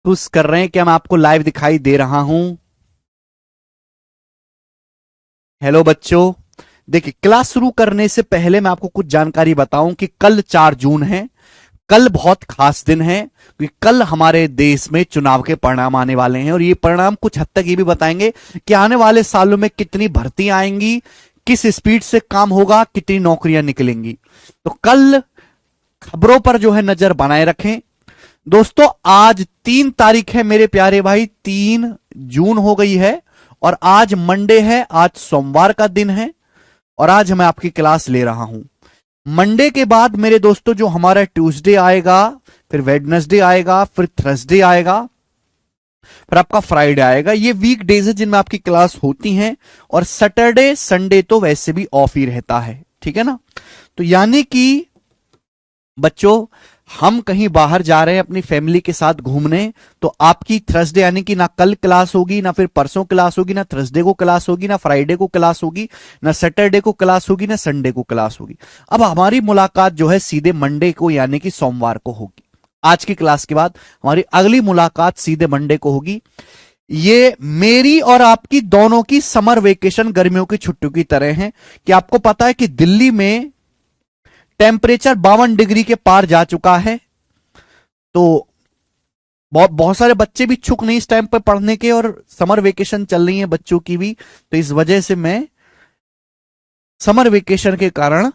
महसूस कर रहे हैं कि मैं आपको लाइव दिखाई दे रहा हूं? हेलो बच्चों, देखिए क्लास शुरू करने से पहले मैं आपको कुछ जानकारी बताऊं कि कल 4 जून है। कल बहुत खास दिन है क्योंकि कल हमारे देश में चुनाव के परिणाम आने वाले हैं और ये परिणाम कुछ हद तक ये भी बताएंगे कि आने वाले सालों में कितनी भर्तियां आएंगी, किस स्पीड से काम होगा, कितनी नौकरियां निकलेंगी। तो कल खबरों पर जो है नजर बनाए रखें। दोस्तों आज 3 तारीख है मेरे प्यारे भाई, 3 जून हो गई है और आज मंडे है, आज सोमवार का दिन है और आज मैं आपकी क्लास ले रहा हूं। मंडे के बाद मेरे दोस्तों जो हमारा ट्यूसडे आएगा, फिर वेडनेसडे आएगा, फिर थर्सडे आएगा, फिर आपका फ्राइडे आएगा। ये वीक डेज है जिनमें आपकी क्लास होती हैं और सैटरडे संडे तो वैसे भी ऑफ ही रहता है, ठीक है ना। तो यानी कि बच्चों हम कहीं बाहर जा रहे हैं अपनी फैमिली के साथ घूमने, तो आपकी थर्सडे यानी कि ना कल क्लास होगी, ना फिर परसों क्लास होगी, ना थर्सडे को क्लास होगी, ना फ्राइडे को क्लास होगी, ना सैटरडे को क्लास होगी, ना संडे को क्लास होगी। अब हमारी मुलाकात जो है सीधे मंडे को यानी कि सोमवार को होगी। आज की क्लास के बाद हमारी अगली मुलाकात सीधे मंडे को होगी। ये मेरी और आपकी दोनों की समर वेकेशन गर्मियों की छुट्टियों की तरह है कि आपको पता है कि दिल्ली में टेम्परेचर 52 डिग्री के पार जा चुका है। तो बहुत सारे बच्चे भी छुक नहीं इस टाइम पर पढ़ने के और समर वेकेशन चल रही है बच्चों की भी, तो इस वजह से मैं समर वेकेशन के कारण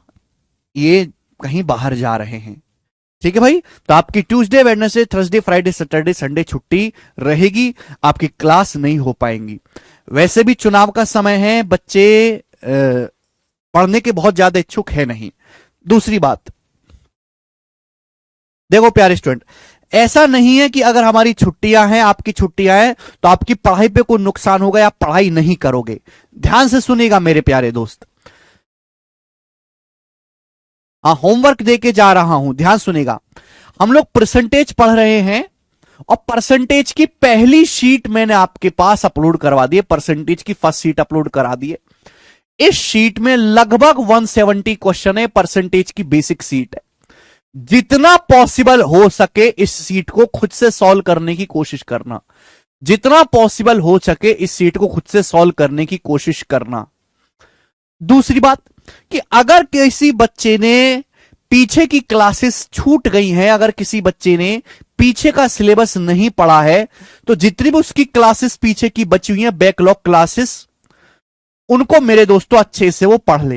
ये कहीं बाहर जा रहे हैं, ठीक है भाई। तो आपकी Tuesday Wednesday Thursday Friday Saturday Sunday छुट्टी रहेगी, आपकी क्लास नहीं हो पाएंगी। वैसे भी चुनाव का समय है, बच्चे पढ़ने के बहुत ज्यादा इच्छुक है नहीं। दूसरी बात देखो प्यारे स्टूडेंट, ऐसा नहीं है कि अगर हमारी छुट्टियां हैं, आपकी छुट्टियां हैं तो आपकी पढ़ाई पे कोई नुकसान होगा या पढ़ाई नहीं करोगे। ध्यान से सुनिएगा मेरे प्यारे दोस्त, हाँ होमवर्क देके जा रहा हूं, ध्यान सुनिएगा। हम लोग परसेंटेज पढ़ रहे हैं और परसेंटेज की पहली शीट मैंने आपके पास अपलोड करवा दी है, परसेंटेज की फर्स्ट शीट अपलोड करा दी है। इस शीट में लगभग 170 क्वेश्चन है, परसेंटेज की बेसिक सीट है। जितना पॉसिबल हो सके इस सीट को खुद से सॉल्व करने की कोशिश करना, जितना पॉसिबल हो सके इस सीट को खुद से सॉल्व करने की कोशिश करना। दूसरी बात कि अगर किसी बच्चे ने पीछे की क्लासेस छूट गई हैं, अगर किसी बच्चे ने पीछे का सिलेबस नहीं पढ़ा है, तो जितनी भी उसकी क्लासेस पीछे की बची हुई हैं बैकलॉग क्लासेस, उनको मेरे दोस्तों अच्छे से वो पढ़ ले।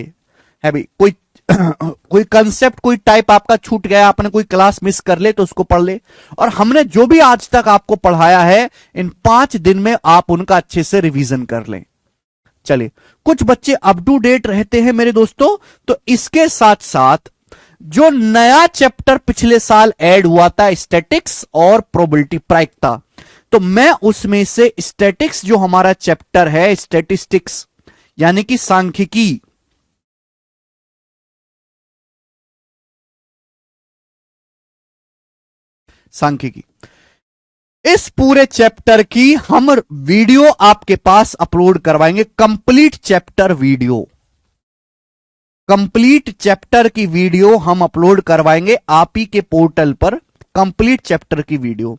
है भाई कोई कोई कंसेप्ट कोई टाइप आपका छूट गया, आपने कोई क्लास मिस कर ले तो उसको पढ़ ले। और हमने जो भी आज तक आपको पढ़ाया है इन 5 दिन में आप उनका अच्छे से रिवीजन कर लें। चलिए, कुछ बच्चे अप टू डेट रहते हैं मेरे दोस्तों, तो इसके साथ साथ जो नया चैप्टर पिछले साल ऐड हुआ था स्टैटिक्स और प्रोबेबिलिटी प्रायिकता, तो मैं उसमें से स्टैटिक्स जो हमारा चैप्टर है स्टैटिस्टिक्स यानी कि सांख्यिकी, सांख्यिकी, इस पूरे चैप्टर की हम वीडियो आपके पास अपलोड करवाएंगे। Complete chapter video, complete chapter की वीडियो हम अपलोड करवाएंगे आप ही के पोर्टल पर। कंप्लीट चैप्टर की वीडियो,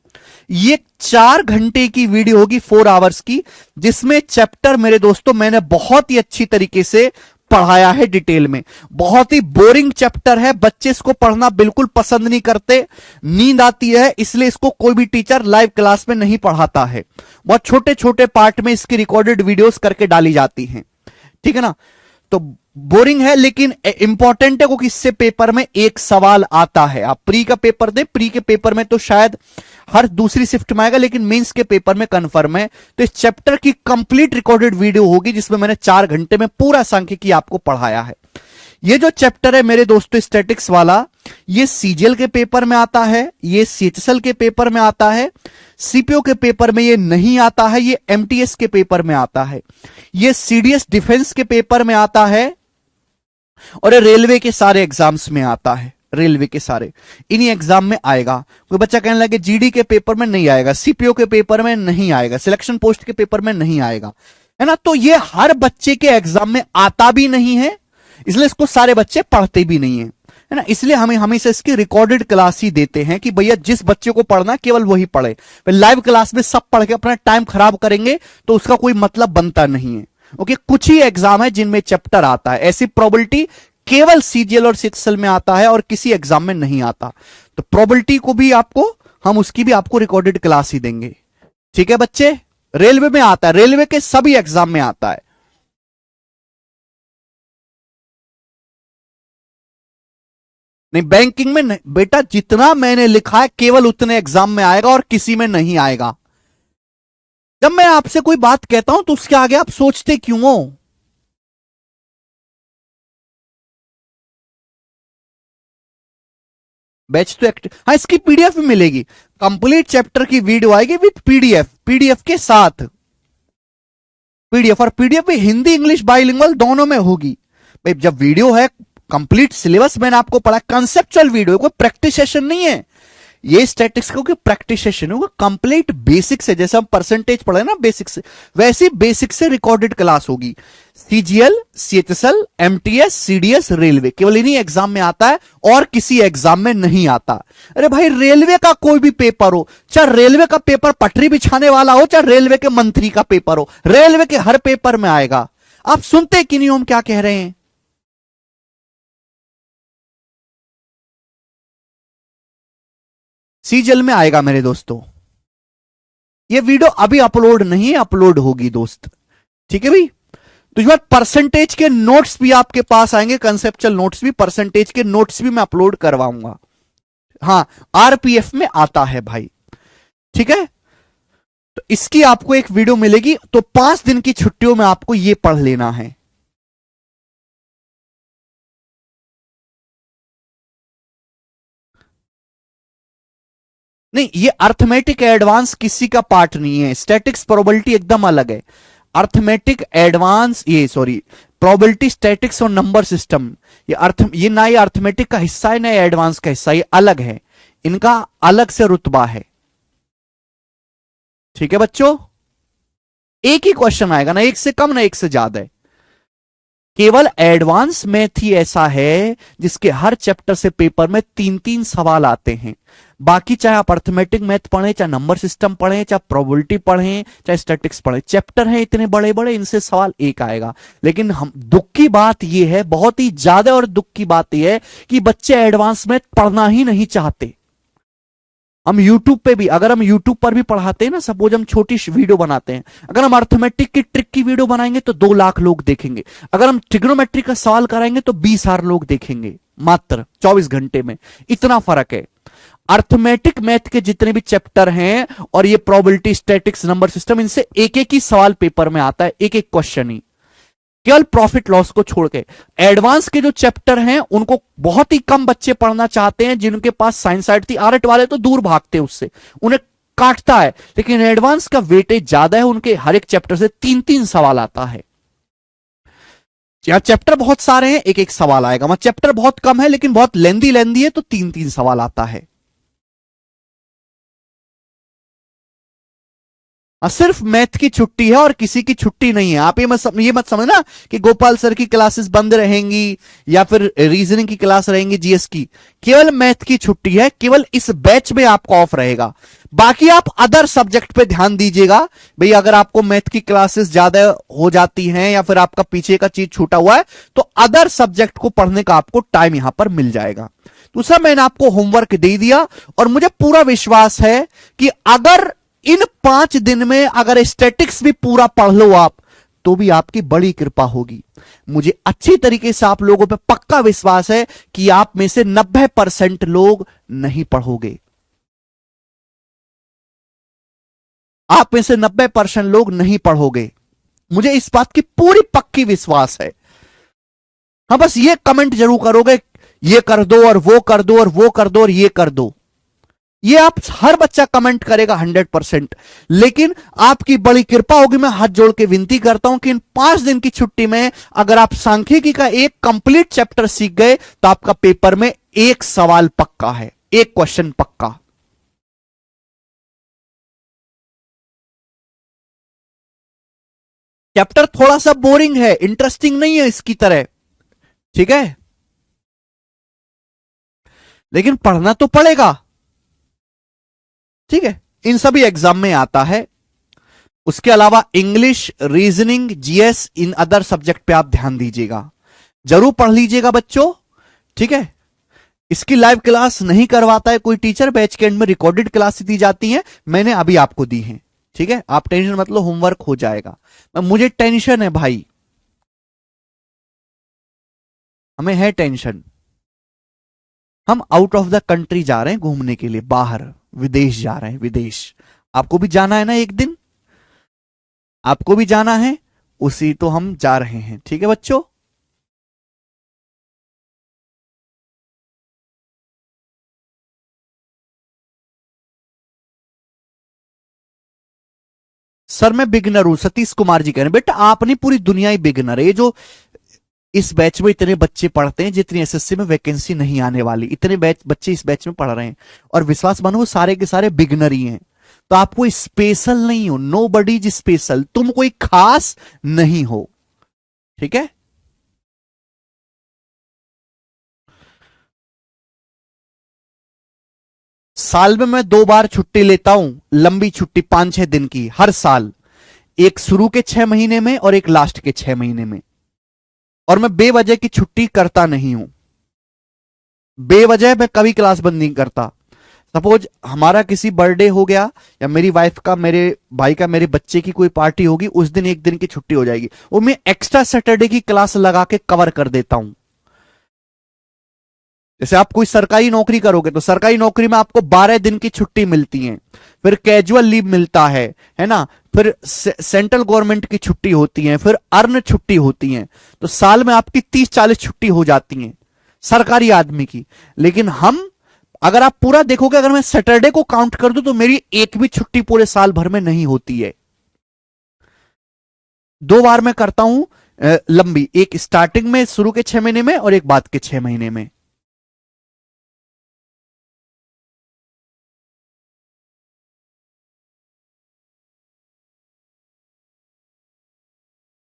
ये 4 घंटे की वीडियो होगी, 4 आवर्स की, जिसमें चैप्टर मेरे दोस्तों मैंने बहुत ही अच्छी तरीके से पढ़ाया है डिटेल में। बहुत ही बोरिंग चैप्टर है, बच्चे इसको पढ़ना बिल्कुल पसंद नहीं करते, नींद आती है, इसलिए इसको कोई भी टीचर लाइव क्लास में नहीं पढ़ाता है। बहुत छोटे छोटे पार्ट में इसकी रिकॉर्डेड वीडियोस करके डाली जाती हैं, ठीक है ना। तो बोरिंग है लेकिन इंपॉर्टेंट है क्योंकि इससे पेपर में एक सवाल आता है। आप प्री का पेपर दे, प्री के पेपर में तो शायद हर दूसरी शिफ्ट में आएगा, लेकिन मेंस के पेपर में कंफर्म है। तो इस चैप्टर की कंप्लीट रिकॉर्डेड वीडियो होगी जिसमें मैंने 4 घंटे में पूरा सांख्यिकी आपको पढ़ाया है। ये जो चैप्टर है मेरे दोस्तों स्टैटिक्स वाला, ये सीजीएल के पेपर में आता है, ये सीएचएसएल के पेपर में आता है, सीपीओ के पेपर में ये नहीं आता है, ये एमटीएस के पेपर में आता है, ये सीडीएस डिफेंस के पेपर में आता है और ये रेलवे के सारे एग्जाम्स में आता है। रेलवे के सारे इन्हीं एग्जाम में आएगा। कोई बच्चा कहने लगे जीडी के पेपर में नहीं आएगा, सीपीओ के पेपर में नहीं आएगा, सिलेक्शन पोस्ट के पेपर में नहीं आएगा, है ना। तो ये हर बच्चे के एग्जाम में आता भी नहीं है, इसलिए इसको सारे बच्चे पढ़ते भी नहीं है। है ना। इसलिए हमें हमेशा इसकी रिकॉर्डेड क्लास ही देते हैं कि भैया जिस बच्चे को पढ़ना केवल वही पढ़े। लाइव क्लास में सब पढ़ के अपना टाइम खराब करेंगे तो उसका कोई मतलब बनता नहीं है। ओके, कुछ ही एग्जाम है जिनमें चैप्टर आता है, ऐसी प्रोबेबिलिटी केवल सीजीएल और सीएचएसएल में आता है और किसी एग्जाम में नहीं आता। तो प्रोबेबिलिटी को भी आपको, हम उसकी भी आपको रिकॉर्डेड क्लास ही देंगे। ठीक है बच्चे, रेलवे में आता है, रेलवे के सभी एग्जाम में आता है। नहीं, बैंकिंग में नहीं बेटा, जितना मैंने लिखा है केवल उतने एग्जाम में आएगा और किसी में नहीं आएगा। जब मैं आपसे कोई बात कहता हूं तो उसके आगे आप सोचते क्यों हो? बैच तो एक्टिव, हाँ इसकी पीडीएफ भी मिलेगी, कंप्लीट चैप्टर की वीडियो आएगी विथ पीडीएफ, पीडीएफ के साथ पीडीएफ, और पीडीएफ भी हिंदी इंग्लिश बाइलिंगुअल दोनों में होगी। भाई जब वीडियो है, कंप्लीट सिलेबस मैंने आपको पढ़ा, कंसेप्चुअल वीडियो, कोई प्रैक्टिस सेशन नहीं है ये। स्टैटिक्स को प्रैक्टिस सेशन होगा, कंप्लीट बेसिक से, जैसे हम परसेंटेज पढ़े ना बेसिक से, वैसी बेसिक से रिकॉर्डेड क्लास होगी। CGL, CHSL, MTS, CDS, railway, केवल इन्हीं एग्जाम में आता है और किसी एग्जाम में नहीं आता। अरे भाई रेलवे का कोई भी पेपर हो, चाहे रेलवे का पेपर पटरी बिछाने वाला हो, चाहे रेलवे के मंत्री का पेपर हो, रेलवे के हर पेपर में आएगा। आप सुनते कि नहीं हम क्या कह रहे हैं? सीजीएल में आएगा मेरे दोस्तों। ये वीडियो अभी अपलोड नहीं है, अपलोड होगी दोस्त। ठीक है भाई, तो इस बार परसेंटेज के नोट्स भी आपके पास आएंगे, कंसेप्चुअल नोट्स भी, परसेंटेज के नोट्स भी मैं अपलोड करवाऊंगा। हाँ, आरपीएफ में आता है भाई। ठीक है, तो इसकी आपको एक वीडियो मिलेगी, तो 5 दिन की छुट्टियों में आपको ये पढ़ लेना है। नहीं, ये अर्थमेटिक एडवांस किसी का पार्ट नहीं है, स्टैटिक्स प्रोबेबिलिटी एकदम अलग है। अर्थमेटिक एडवांस, ये सॉरी, प्रोबेबिलिटी, स्टैटिक्स और नंबर सिस्टम, ये ना ये अर्थमेटिक का हिस्सा है ना ये एडवांस का हिस्सा, ये अलग है, इनका अलग से रुतबा है। ठीक है बच्चों, एक ही क्वेश्चन आएगा, ना एक से कम ना एक से ज्यादा है। केवल एडवांस मैथ ही ऐसा है जिसके हर चैप्टर से पेपर में 3-3 सवाल आते हैं। बाकी चाहे आप अर्थमेटिक मैथ पढ़ें, चाहे नंबर सिस्टम पढ़ें, चाहे प्रोबेबिलिटी पढ़ें, चाहे स्टैटिक्स पढ़ें, चैप्टर हैं इतने बड़े बड़े, इनसे सवाल एक आएगा। लेकिन हम, दुख की बात यह है, बहुत ही ज्यादा और दुख की बात यह है कि बच्चे एडवांस मैथ पढ़ना ही नहीं चाहते। हम यूट्यूब पे भी, अगर हम यूट्यूब पर भी पढ़ाते हैं ना, सपोज हम छोटी वीडियो बनाते हैं, अगर हम अर्थमेटिक की ट्रिक की वीडियो बनाएंगे तो 2 लाख लोग देखेंगे, अगर हम ट्रिग्नोमेट्री का सवाल कराएंगे तो 20,000 लोग देखेंगे, मात्र 24 घंटे में। इतना फर्क है। अर्थमेटिक मैथ के जितने भी चैप्टर हैं और ये प्रोबेबिलिटी, स्टैटिक्स, नंबर सिस्टम, इनसे एक एक ही सवाल पेपर में आता है, एक एक क्वेश्चन ही, केवल प्रॉफिट लॉस को छोड़ के। एडवांस के जो चैप्टर हैं उनको बहुत ही कम बच्चे पढ़ना चाहते हैं, जिनके पास साइंस साइड थी, आर्ट वाले तो दूर भागते हैं उससे, उन्हें काटता है। लेकिन एडवांस का वेटेज ज्यादा है, उनके हर एक चैप्टर से 3-3 सवाल आता है। यहां चैप्टर बहुत सारे हैं, एक एक सवाल आएगा, मतलब चैप्टर बहुत कम है लेकिन बहुत लेंदी लेंदी है, तो 3-3 सवाल आता है। सिर्फ मैथ की छुट्टी है और किसी की छुट्टी नहीं है। आप ये मत समझना कि गोपाल सर की क्लासेस बंद रहेंगी या फिर रीजनिंग की क्लास रहेंगी, जीएस की। केवल मैथ की छुट्टी है, केवल इस बैच में आपको ऑफ रहेगा। बाकी आप अदर सब्जेक्ट पे ध्यान दीजिएगा। भाई अगर आपको मैथ की क्लासेस ज्यादा हो जाती हैं या फिर आपका पीछे का चीज छूटा हुआ है, तो अदर सब्जेक्ट को पढ़ने का आपको टाइम यहां पर मिल जाएगा। दूसरा, मैंने आपको होमवर्क दे दिया और मुझे पूरा विश्वास है कि अगर इन 5 दिन में अगर स्टैटिक्स भी पूरा पढ़ लो आप, तो भी आपकी बड़ी कृपा होगी। मुझे अच्छी तरीके से आप लोगों पे पक्का विश्वास है कि आप में से 90% लोग नहीं पढ़ोगे। आप में से 90% लोग नहीं पढ़ोगे, मुझे इस बात की पूरी पक्की विश्वास है। हाँ, बस ये कमेंट जरूर करोगे, ये कर दो और वो कर दो और वो कर दो और ये कर दो, ये आप हर बच्चा कमेंट करेगा 100%। लेकिन आपकी बड़ी कृपा होगी, मैं हाथ जोड़ के विनती करता हूं कि इन 5 दिन की छुट्टी में अगर आप सांख्यिकी का एक कंप्लीट चैप्टर सीख गए तो आपका पेपर में एक सवाल पक्का है, एक क्वेश्चन पक्का। चैप्टर थोड़ा सा बोरिंग है, इंटरेस्टिंग नहीं है इसकी तरह। ठीक है, लेकिन पढ़ना तो पड़ेगा। ठीक है, इन सभी एग्जाम में आता है। उसके अलावा English, reasoning, GS, in other subject पे आप ध्यान दीजिएगा, जरूर पढ़ लीजिएगा बच्चों। ठीक है, इसकी लाइव क्लास नहीं करवाता है कोई टीचर, बैच के एंड में रिकॉर्डेड क्लास दी जाती है, मैंने अभी आपको दी है। ठीक है, आप टेंशन मत लो, होमवर्क हो जाएगा। मुझे टेंशन है भाई, हमें है टेंशन। हम आउट ऑफ द कंट्री जा रहे हैं घूमने के लिए, बाहर विदेश जा रहे हैं, विदेश। आपको भी जाना है ना एक दिन, आपको भी जाना है, उसी तो हम जा रहे हैं। ठीक है बच्चों, सर मैं बिगनर हूं, सतीश कुमार जी कह रहे हैं। बेटा आप नहीं, पूरी दुनिया ही बिगनर है। ये जो इस बैच में इतने बच्चे पढ़ते हैं, जितनी एसएससी में वैकेंसी नहीं आने वाली, इतने बच्चे इस बैच में पढ़ रहे हैं, और विश्वास मानो वो सारे के सारे बिगनर ही हैं। तो आप कोई स्पेशल नहीं हो, नो बडी इज स्पेशल, तुम कोई खास नहीं हो। ठीक है, साल में मैं 2 बार छुट्टी लेता हूं, लंबी छुट्टी 5-6 दिन की हर साल, एक शुरू के 6 महीने में और एक लास्ट के 6 महीने में। और मैं बेवजह की छुट्टी करता नहीं हूं, बेवजह मैं कभी क्लास बंद नहीं करता। सपोज हमारा किसी बर्थडे हो गया, या मेरी वाइफ का, मेरे भाई का, मेरे बच्चे की कोई पार्टी होगी, उस दिन एक दिन की छुट्टी हो जाएगी, वो मैं एक्स्ट्रा सैटरडे की क्लास लगा के कवर कर देता हूं। जैसे आप कोई सरकारी नौकरी करोगे तो सरकारी नौकरी में आपको 12 दिन की छुट्टी मिलती है, फिर कैजुअल लीव मिलता है ना, फिर सेंट्रल गवर्नमेंट की छुट्टी होती है, फिर अर्न छुट्टी होती है, तो साल में आपकी 30-40 छुट्टी हो जाती है सरकारी आदमी की। लेकिन हम, अगर आप पूरा देखोगे, अगर मैं सैटरडे को काउंट कर दूं तो मेरी एक भी छुट्टी पूरे साल भर में नहीं होती है। 2 बार मैं करता हूं लंबी, एक स्टार्टिंग में शुरू के 6 महीने में और एक बाद के 6 महीने में।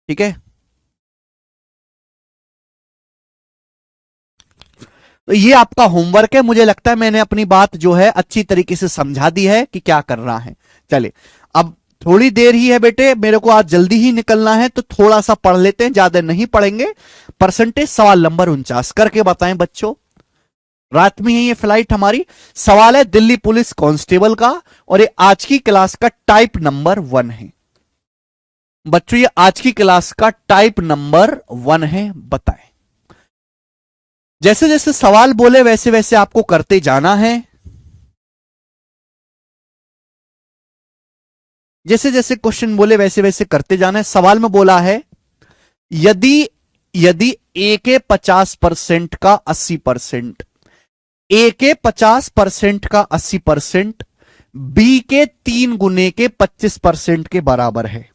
ठीक है, तो ये आपका होमवर्क है। मुझे लगता है मैंने अपनी बात जो है अच्छी तरीके से समझा दी है कि क्या करना है। चले, अब थोड़ी देर ही है बेटे, मेरे को आज जल्दी ही निकलना है, तो थोड़ा सा पढ़ लेते हैं, ज्यादा नहीं पढ़ेंगे। परसेंटेज सवाल नंबर 49 करके बताएं बच्चों, रात में ही ये फ्लाइट हमारी। सवाल है दिल्ली पुलिस कांस्टेबल का, और ये आज की क्लास का टाइप नंबर 1 है बच्चों, ये आज की क्लास का टाइप नंबर 1 है। बताएं, जैसे जैसे सवाल बोले वैसे वैसे आपको करते जाना है, जैसे जैसे क्वेश्चन बोले वैसे वैसे करते जाना है। सवाल में बोला है, यदि यदि ए के 50% का 80%, ए के 50% का 80%, बी के 3 गुने के 25% के बराबर है।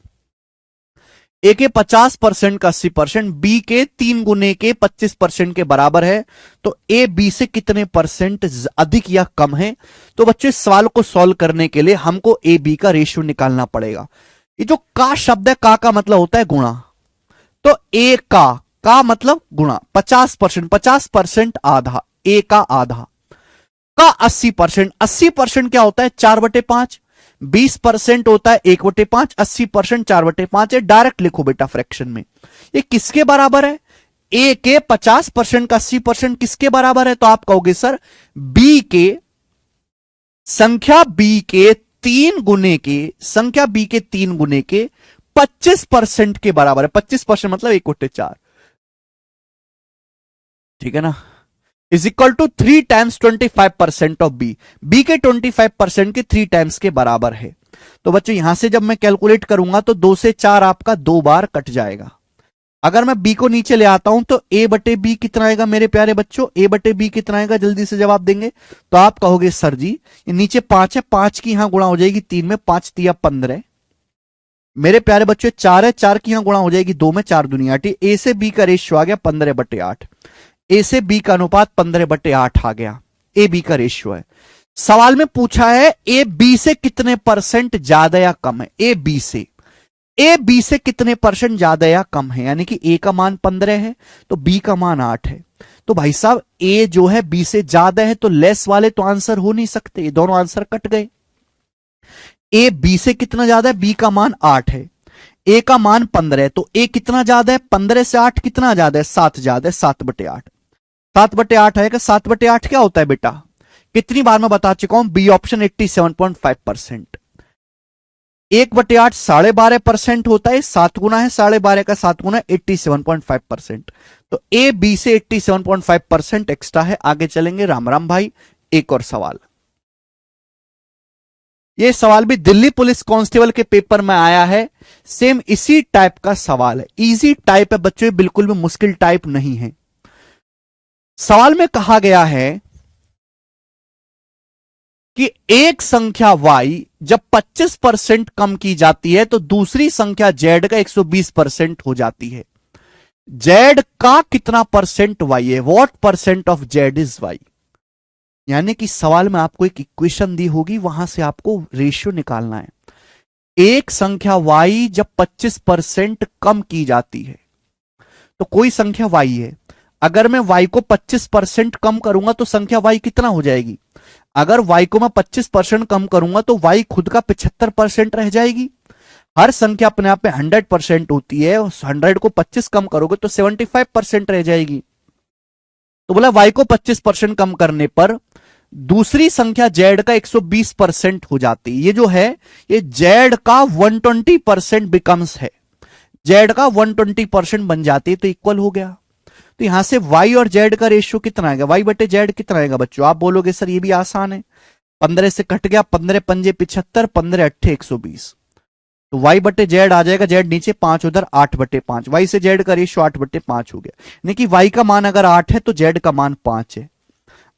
ए के 50% का 80%, बी के 3 गुने के 25% के बराबर है, तो ए बी से कितने परसेंट अधिक या कम है। तो बच्चों इस सवाल को सॉल्व करने के लिए हमको ए बी का रेशियो निकालना पड़ेगा। ये जो का शब्द है, का मतलब होता है गुणा, तो ए का मतलब गुणा 50%, 50% आधा, ए का आधा का 80%, 80% क्या होता है 4/5, 20% होता है 1/5, 80% 4/5 है। डायरेक्ट लिखो बेटा फ्रैक्शन में। ये किसके बराबर है, ए के 50% का 80% किसके बराबर है, तो आप कहोगे सर बी के, संख्या बी के 3 गुने के 25% के बराबर है। 25% मतलब 1/4, ठीक है ना, is equal to 3 times 25% of B. B के 25% के 3 टाइम्स के बराबर है। तो बच्चों यहां से जब मैं कैलकुलेट करूंगा तो 2 से 4 आपका 2 बार कट जाएगा। अगर मैं बी को नीचे ले आता हूं तो ए बटे बी कितना आएगा मेरे प्यारे बच्चों, ए बटे बी कितना आएगा, जल्दी से जवाब देंगे। तो आप कहोगे सर जी ये नीचे 5 है, 5 की यहां गुणा हो जाएगी 3 में, 5 तिया 15। मेरे प्यारे बच्चों 4 है, 4 की यहां गुणा हो जाएगी 2 में, 4 दुनिया 8। ए से बी का रेशियो आ गया 15/8, ए से बी का अनुपात 15/8 आ गया। ए बी का रेशियो है। सवाल में पूछा है ए बी से कितने परसेंट ज्यादा या कम है। ए बी से कितने परसेंट ज्यादा या कम है, यानी कि ए का मान 15 है तो बी का मान 8 है। तो भाई साहब ए जो है बी से ज्यादा है, तो लेस वाले तो आंसर हो नहीं सकते, ये दोनों आंसर कट गए। ए बी से कितना ज्यादा है, बी का मान 8 है, ए का मान 15 है, तो ए कितना ज्यादा है, 15 से 8 कितना ज्यादा है, 7 ज्यादा है, 7/8। 7/8 आएगा। 7/8 क्या होता है बेटा, कितनी बार मैं बता चुका हूं, बी ऑप्शन 87.5%। 1/8 12.5% होता है, 7 गुना है 12.5 का, 7 गुना 87.5%। तो ए बी से 87.5% एक्स्ट्रा है। आगे चलेंगे राम राम भाई। एक और सवाल, ये सवाल भी दिल्ली पुलिस कांस्टेबल के पेपर में आया है, सेम इसी टाइप का सवाल है, इजी टाइप है बच्चों, बिल्कुल भी मुश्किल टाइप नहीं है। सवाल में कहा गया है कि एक संख्या y जब 25% कम की जाती है तो दूसरी संख्या z का 120% हो जाती है। z का कितना परसेंट y है, what percent of z is y। यानी कि सवाल में आपको एक इक्वेशन दी होगी, वहां से आपको रेशियो निकालना है। एक संख्या y जब 25% कम की जाती है, तो कोई संख्या y है, अगर मैं y को 25% कम करूंगा तो संख्या y कितना हो जाएगी। अगर y को मैं 25% कम करूंगा तो y खुद का 75% रह जाएगी। हर संख्या अपने आप में 100% होती है, 100 को 25 कम करोगे तो 75% रह जाएगी। तो बोला y को 25% कम करने पर दूसरी संख्या z का 120% हो जाती है। ये जो है ये z का 120% बिकम्स है, z का 120% बन जाती है, तो इक्वल हो गया। तो यहां से y और z का रेशियो कितना आएगा, y/z कितना आएगा बच्चों। आप बोलोगे सर ये भी आसान है, 15 से कट गया, 15 पंजे 75, 15 अट्ठे 120, तो y/z आ जाएगा, z नीचे 5 उधर 8/5, y से z का रेशियो 8/5 हो गया। यानी कि y का मान अगर 8 है तो z का मान 5 है।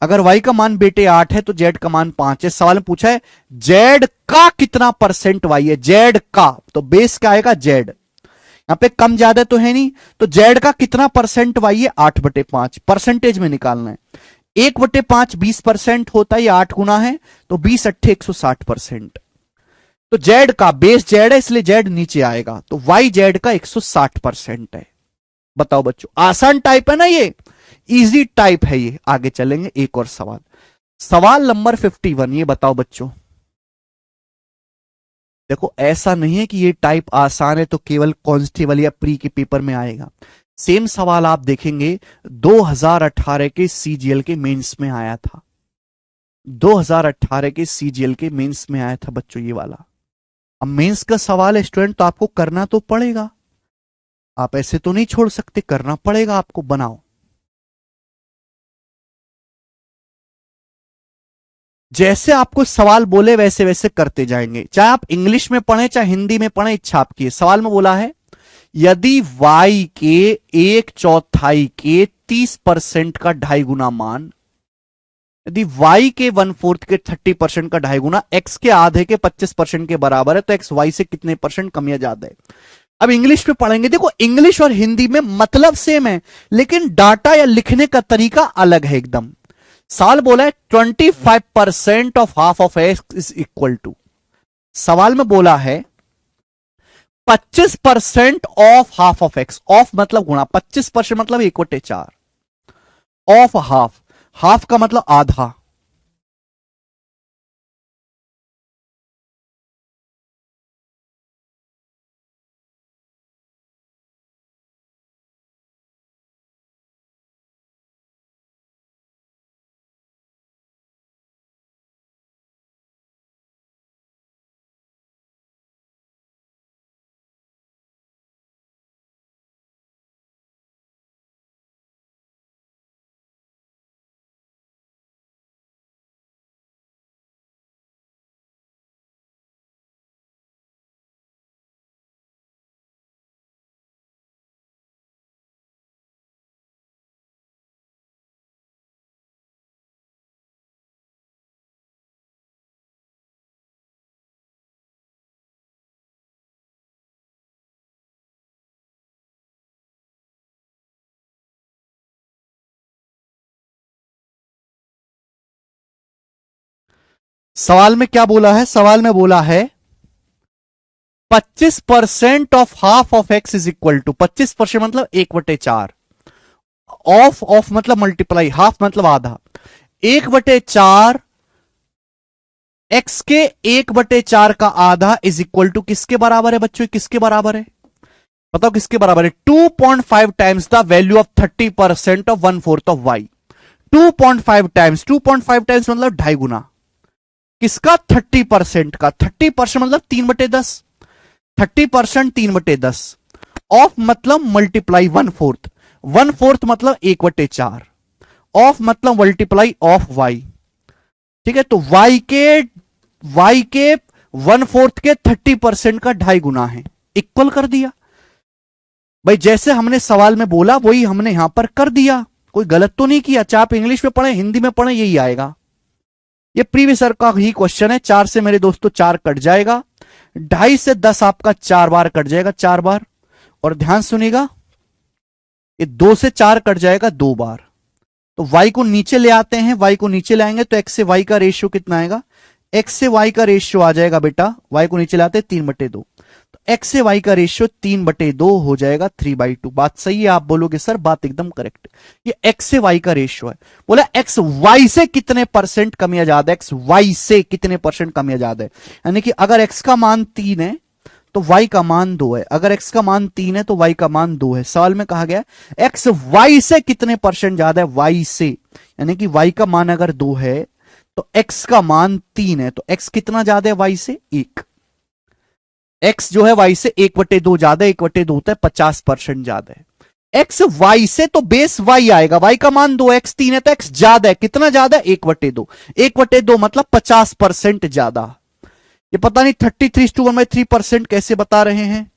अगर y का मान बेटे 8 है तो z का मान 5 है। सवाल में पूछा है z का कितना परसेंट y है, z का, तो बेस क्या आएगा z, यहां पे कम ज्यादा तो है नहीं, तो z का कितना परसेंट y है, 8/5, परसेंटेज में निकालना है। 1/5 20% होता है, 8 गुना है, तो 20 अट्ठे 160%। तो z का बेस z है इसलिए z नीचे आएगा, तो y z का 160% है। बताओ बच्चों, आसान टाइप है ना, ये इजी टाइप है ये। आगे चलेंगे एक और सवाल, सवाल नंबर 51। ये बताओ बच्चों, देखो ऐसा नहीं है कि ये टाइप आसान है तो केवल कांस्टेबल या प्री के पेपर में आएगा। सेम सवाल आप देखेंगे 2018 के सीजीएल के मेंस में आया था, 2018 के सीजीएल के मेंस में आया था बच्चों ये वाला। अब मेंस का सवाल है स्टूडेंट, तो आपको करना तो पड़ेगा, आप ऐसे तो नहीं छोड़ सकते, करना पड़ेगा आपको। बनाओ, जैसे आपको सवाल बोले वैसे वैसे करते जाएंगे, चाहे आप इंग्लिश में पढ़ें चाहे हिंदी में पढ़ें, इच्छा आपकी है। सवाल में बोला है यदि y के 1/4 के 30% का 2.5 गुना मान, यदि y के 1/4 के 30% का 2.5 गुना x के आधे के 25% के बराबर है, तो x y से कितने परसेंट कम या ज्यादा है। अब इंग्लिश में पढ़ेंगे, देखो इंग्लिश और हिंदी में मतलब सेम है, लेकिन डाटा या लिखने का तरीका अलग है एकदम। सवाल बोला है 25% of half of X is equal to, सवाल में बोला है 25% of half of X, of मतलब गुणा, 25% मतलब 1/4, ऑफ हाफ, हाफ का मतलब आधा। सवाल में क्या बोला है, सवाल में बोला है 25% of half of X is equal to, 25% मतलब 1/4, ऑफ मतलब मल्टीप्लाई, हाफ मतलब आधा, 1/4 एक्स के 1/4 का आधा इज इक्वल टू किसके बराबर है बच्चों, किसके बराबर है बताओ, किसके बराबर है? 2.5 times the value of 30% of 1/4 of Y. 2.5 times, 2.5 times मतलब 2.5 गुना किसका? 30% का। 30% मतलब 3/10, 30% 3/10 ऑफ मतलब मल्टीप्लाई 1/4, 1/4 मतलब 1/4 ऑफ मतलब मल्टीप्लाई ऑफ वाई। ठीक है, तो y के 1/4 के 30% का 2.5 गुना है, इक्वल कर दिया भाई। जैसे हमने सवाल में बोला वही हमने यहां पर कर दिया, कोई गलत तो नहीं किया। चाहे आप इंग्लिश में पढ़े हिंदी में पढ़े यही आएगा। ये प्रीवियस ईयर का ही क्वेश्चन है। 4 से मेरे दोस्तों 4 कट जाएगा, 2.5 से 10 आपका 4 बार कट जाएगा, 4 बार। और ध्यान सुनिएगा, ये 2 से 4 कट जाएगा 2 बार। तो y को नीचे ले आते हैं, y को नीचे ले आएंगे तो x से y का रेशियो कितना आएगा? x से y का रेशियो आ जाएगा बेटा, y को नीचे लाते हैं 3/2, तो x से y का रेशियो 3/2 हो जाएगा 3/2। बात सही है, आप बोलोगे सर बात एकदम करेक्ट। ये x से y का रेशियो है। बोला x y से कितने परसेंट कम या ज्यादा, x y से कितने परसेंट कम या ज्यादा है। यानी कि अगर x का मान 3 है तो y का मान 2 है, अगर x का मान 3 है तो y का मान 2 है। सवाल में कहा गया x y से कितने परसेंट ज्यादा है, y से, यानी कि y का मान अगर 2 है तो x का मान 3 है, तो x कितना ज्यादा है y से? 1। x जो है y से 1/2 ज्यादा, 1/2 होता है 50% ज्यादा है। x y से तो बेस y आएगा, y का मान 2, x 3 है तो x ज्यादा है, कितना ज्यादा? 1/2, 1/2 मतलब 50% ज्यादा। ये पता नहीं 33/1/3% कैसे बता रहे हैं।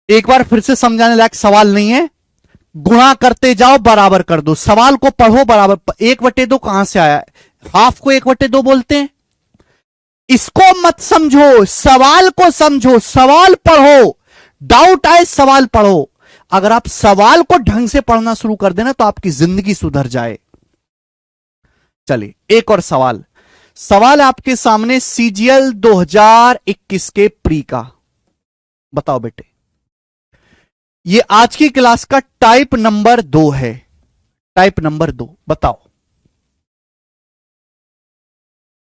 एक बार फिर से समझाने लायक सवाल नहीं है। गुणा करते जाओ बराबर कर दो, सवाल को पढ़ो बराबर। 1/2 कहां से आया? हाफ को 1/2 बोलते हैं। इसको मत समझो, सवाल को समझो, सवाल पढ़ो। डाउट आए सवाल पढ़ो। अगर आप सवाल को ढंग से पढ़ना शुरू कर देना तो आपकी जिंदगी सुधर जाए। चलिए एक और सवाल। सवाल आपके सामने CGL 2021 के प्री का। बताओ बेटे, ये आज की क्लास का टाइप नंबर 2 है। टाइप नंबर 2 बताओ,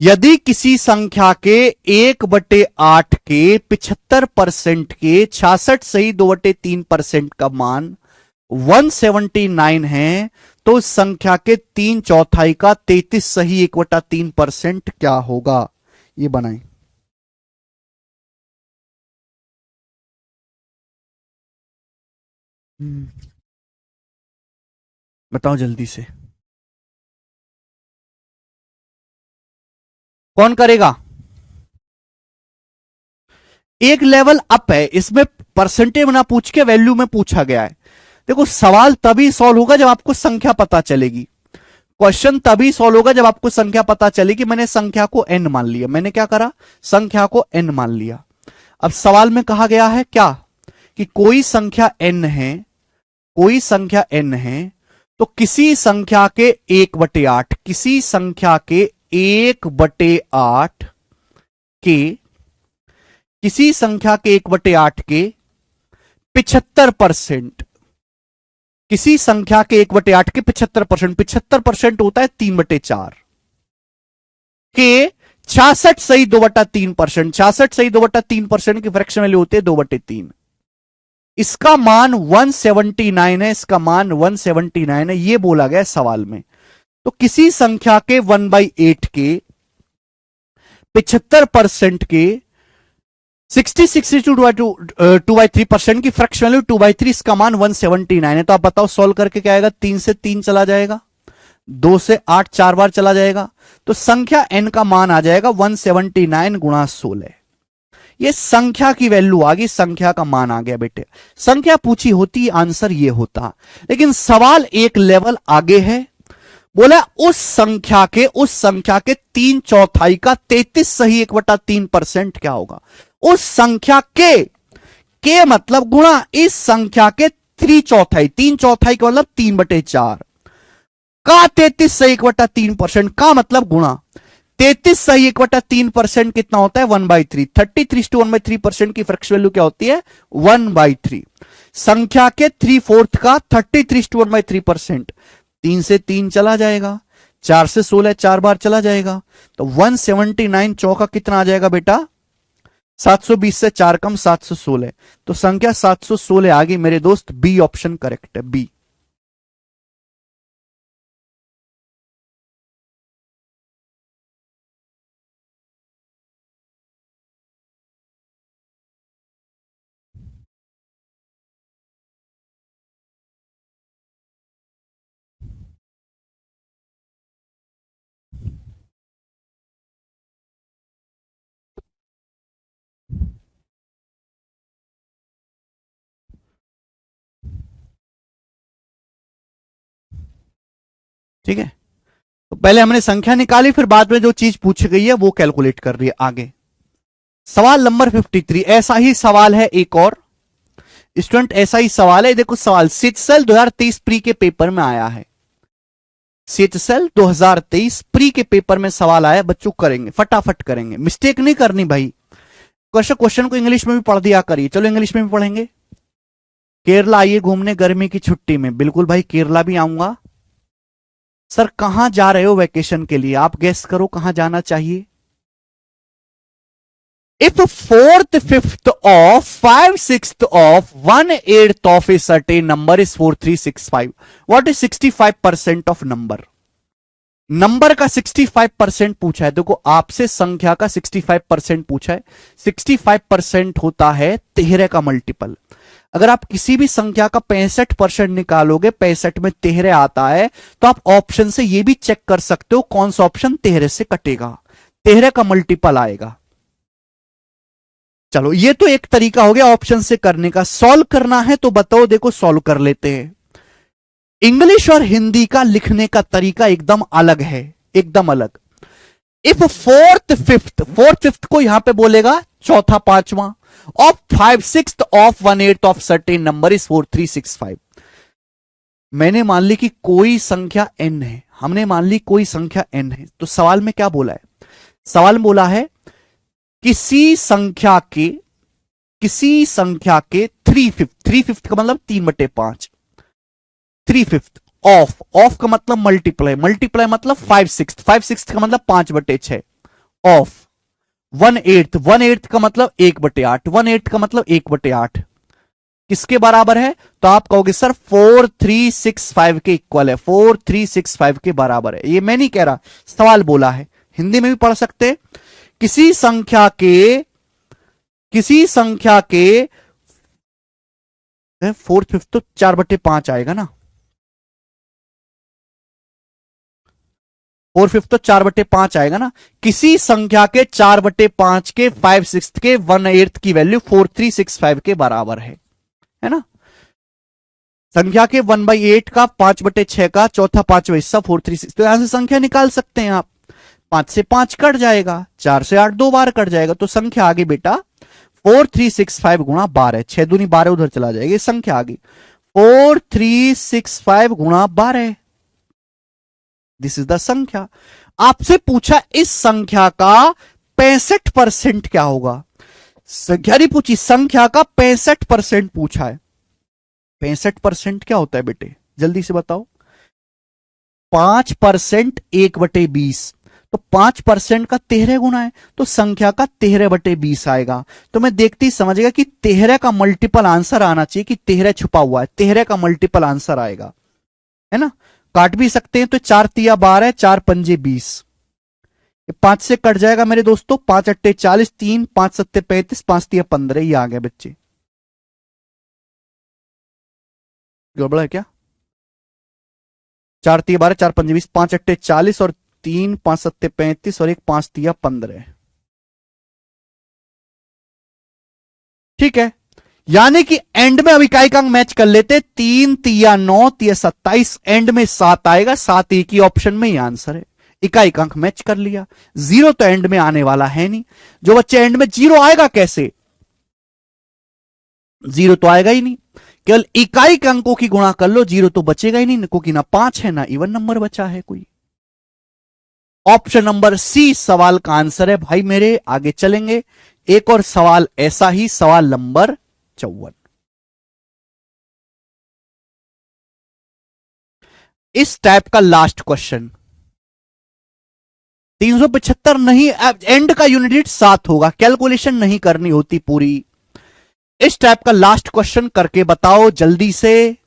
यदि किसी संख्या के 1/8 के 75% के 66 सही 2/3% का मान 179 है तो उस संख्या के 3/4 का 33 सही 1/3% क्या होगा? ये बनाएं। बताओ जल्दी से, कौन करेगा? एक लेवल अप है इसमें, परसेंटेज ना पूछ के वैल्यू में पूछा गया है। देखो सवाल तभी सॉल्व होगा जब आपको संख्या पता चलेगी। क्वेश्चन तभी सॉल्व होगा जब आपको संख्या पता चलेगी। मैंने संख्या को n मान लिया, मैंने क्या करा, संख्या को n मान लिया। अब सवाल में कहा गया है क्या, कि कोई संख्या n है, कोई संख्या n है, तो किसी संख्या के 1/8, किसी संख्या के 1/8 के, किसी संख्या के 1/8 के 75%, किसी संख्या के 1/8 के 75%, 75% होता है 3/4 के 66 सही 2/3%, 66 सही 2/3% की फ्रैक्शन वैल्यू होती है 2/3। इसका मान 179 है, इसका मान 179 है, ये बोला गया सवाल में। तो किसी संख्या के 1/8 के 75% के 2/3% की फ्रैक्शन वैल्यू 2/3, इसका मान 179 है। तो आप बताओ सॉल्व करके क्या आएगा, 3 से 3 चला जाएगा, 2 से 8 4 बार चला जाएगा, तो संख्या n का मान आ जाएगा 179 गुणा 16। ये संख्या की वैल्यू आ गई, संख्या का मान आ गया बेटे। संख्या पूछी होती आंसर ये होता, लेकिन सवाल एक लेवल आगे है। बोला उस संख्या के 3/4 का 33 सही 1/3% क्या होगा। उस संख्या के मतलब गुणा इस संख्या के 3/4, 3/4 का मतलब 3/4 का 33 सही 1/3% का मतलब गुणा 33 सही 1/3% कितना होता है 1/3, 33:1/3% की फ्रैक्शन वैल्यू क्या होती है 1/3। संख्या के 3/4 का 33:1/3%, 3 से 3 चला जाएगा, 4 से 16 4 बार चला जाएगा, तो 179 चौका कितना आ जाएगा बेटा 720 से 4 कम 716, तो संख्या 716 आ गई मेरे दोस्त। बी ऑप्शन करेक्ट है, बी। ठीक है, तो पहले हमने संख्या निकाली, फिर बाद में जो चीज पूछी गई है वो कैलकुलेट कर रही है आगे। सवाल नंबर 53, ऐसा ही सवाल है एक और स्टूडेंट, ऐसा ही सवाल है। देखो सवाल सीएचएसएल 2023 प्री के पेपर में आया है, सीएचएसएल 2023 प्री के पेपर में सवाल आया, बच्चों करेंगे फटाफट करेंगे, मिस्टेक नहीं करनी भाई। क्वेश्चन को इंग्लिश में भी पढ़ दिया करिए, चलो इंग्लिश में भी पढ़ेंगे। केरला आइए घूमने गर्मी की छुट्टी में, बिल्कुल भाई केरला भी आऊंगा। सर कहां जा रहे हो वैकेशन के लिए, आप गेस करो कहां जाना चाहिए। If 4th, 5th of 5, 6th of 1/8 of a certain number is 4365, what is 65% of number? Number का 65% पूछा है। देखो आपसे संख्या का 65% पूछा है, 65% होता है 13 का मल्टीपल। अगर आप किसी भी संख्या का 65% निकालोगे, 65 में 13 आता है, तो आप ऑप्शन से यह भी चेक कर सकते हो कौन सा ऑप्शन 13 से कटेगा, 13 का मल्टीपल आएगा। चलो ये तो एक तरीका हो गया ऑप्शन से करने का। सॉल्व करना है तो बताओ, देखो सॉल्व कर लेते हैं। इंग्लिश और हिंदी का लिखने का तरीका एकदम अलग है, एकदम अलग। If 4th, 5th, 4th, 5th को यहां पे बोलेगा चौथा पांचवा, of 5, 6th of 1/8 of certain number is 4365। मैंने मान ली कि कोई संख्या n है, हमने मान ली कोई संख्या n है, तो सवाल में क्या बोला है, सवाल में बोला है किसी संख्या के 3/5, 3/5 का मतलब 3/5, 3/5 ऑफ का मतलब मल्टीप्लाई, मल्टीप्लाई मतलब 5/6, 5/6 का मतलब 5/6 ऑफ 1/8, 1/8 का मतलब 1/8, 1/8 का मतलब 1/8 किसके बराबर है, तो आप कहोगे सर 4365 के इक्वल है, 4365 के बराबर है। ये मैं नहीं कह रहा, सवाल बोला है, हिंदी में भी पढ़ सकते। किसी संख्या के फोर्थ फिफ्थ तो 4/5 आएगा ना, 4/5 तो 4/5 आएगा ना। किसी संख्या के 4/5 के 5/6 के 1/8 की वैल्यू 4365 के बराबर है ना। संख्या के 1/8 का 5/6 का चौथा पांचवा हिस्सा 436, तो यहां से संख्या निकाल सकते हैं आप। 5 से 5 कट जाएगा, 4 से 8 2 बार कट जाएगा, तो संख्या आ गई बेटा 4365 गुणा 12, 6 दूनी 12 उधर चला जाएगा, संख्या आ गई 4365 गुणा 12। दिस इज द संख्या। आपसे पूछा इस संख्या का 65% क्या होगा, संख्या नहीं पूछी, संख्या का 65% पूछा है। 65% क्या होता है बेटे, जल्दी से बताओ। 5% 1/20, तो 5% का 13 गुना है, तो संख्या का 13/20 आएगा। तो मैं देखते ही समझ गया कि 13 का मल्टीपल आंसर आना चाहिए, कि 13 छुपा हुआ है, 13 का मल्टीपल आंसर आएगा, है ना। काट भी सकते हैं, तो 4 तिया 12, 4 पंजे 20, 5 से कट जाएगा मेरे दोस्तों, 5 अट्टे 40, 3 5 सत्ते 35, 5 तिया 15, ये आ गया बच्चे। गड़बड़ा है क्या, 4 तिया 12, 4 पंजे 20, 5 अट्टे 40 और 3 5 सत्ते 35 और 1 5 तिया 15। ठीक है, यानी कि एंड में अब इकाई का अंक मैच कर लेते, 3 तिया 9 तिया 27, एंड में 7 आएगा, 7 एक ही ऑप्शन में ही आंसर है। इकाई का अंक मैच कर लिया। 0 तो एंड में आने वाला है नहीं, जो बच्चे एंड में 0 आएगा कैसे, 0 तो आएगा ही नहीं, केवल इकाई के अंकों की गुणा कर लो, 0 तो बचेगा ही नहीं, क्योंकि ना 5 है ना इवन नंबर बचा है कोई। ऑप्शन नंबर सी सवाल का आंसर है भाई मेरे। आगे चलेंगे, एक और सवाल ऐसा ही, सवाल नंबर 54। इस टाइप का लास्ट क्वेश्चन, 375 नहीं, एंड का यूनिट 7 होगा, कैलकुलेशन नहीं करनी होती पूरी। इस टाइप का लास्ट क्वेश्चन करके बताओ जल्दी से।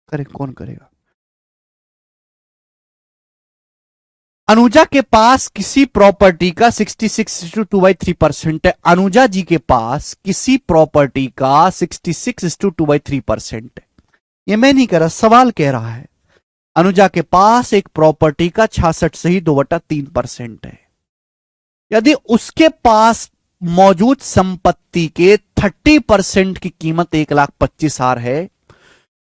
करे कौन करेगा। अनुजा के पास किसी प्रॉपर्टी का 66:2/3% है। अनुजा जी के पास किसी प्रॉपर्टी का 66:2/3% है। ये मैं नहीं कह रहा, सवाल कह रहा है। अनुजा के पास एक प्रॉपर्टी का 66.2/3% है। यदि उसके पास मौजूद संपत्ति के 30% की कीमत 1,25,000 है,